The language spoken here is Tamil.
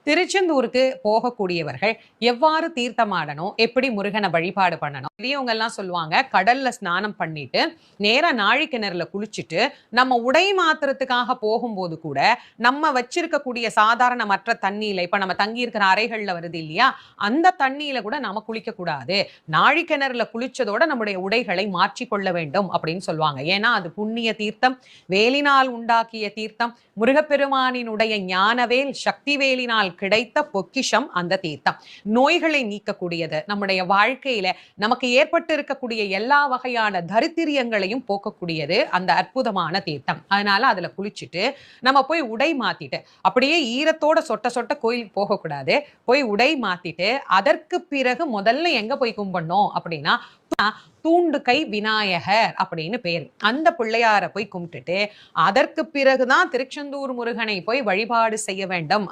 திருச்செந்தூருக்கு போகக்கூடியவர்கள் எவ்வாறு தீர்த்தமாடணும், எப்படி முருகனை வழிபாடு பண்ணணும்? பெரியவங்க எல்லாம் சொல்லுவாங்க, கடல்ல ஸ்நானம் பண்ணிட்டு நேரா நாழி கிணறுல குளிச்சுட்டு நம்ம உடை மாத்துறதுக்காக போகும்போது கூட நம்ம வச்சிருக்கக்கூடிய சாதாரண மற்ற தண்ணியில, இப்ப நம்ம தங்கி இருக்கிற அறைகள்ல வருது இல்லையா, அந்த தண்ணியில கூட நாம குளிக்க கூடாது. நாழி கிணறுல குளிச்சதோட நம்முடைய உடைகளை மாற்றிக்கொள்ள வேண்டும் அப்படின்னு சொல்லுவாங்க. ஏன்னா அது புண்ணிய தீர்த்தம், வேலினால் உண்டாக்கிய தீர்த்தம், முருகப்பெருமானினுடைய ஞானவேல் சக்தி வேலினால் கிடைத்த பொக்கிஷம் அந்த தீர்த்தம். நோய்களை நீக்கக்கூடியது, நம்முடைய வாழ்க்கையில நமக்கு ஏற்பட்டு இருக்கக்கூடிய எல்லா வகையான தரித்திரியங்களையும் போக்கக்கூடியது அந்த அற்புதமான தீர்த்தம். அதனால அதுல குளிச்சுட்டு நம்ம போய் உடை மாத்திட்டு, அப்படியே ஈரத்தோட சொட்ட சொட்ட கோயிலுக்கு போகக்கூடாது. போய் உடை மாத்திட்டு அதற்கு பிறகு முதல்ல எங்க போய் கும்பிடணும் அப்படின்னா, தூண்டு கை விநாயகர் அப்படின்னு பேர். அந்த பிள்ளையார போய் கும்பிட்டுட்டு அதற்கு பிறகுதான் திருச்செந்தூர் முருகனை போய் வழிபாடு செய்ய வேண்டும்.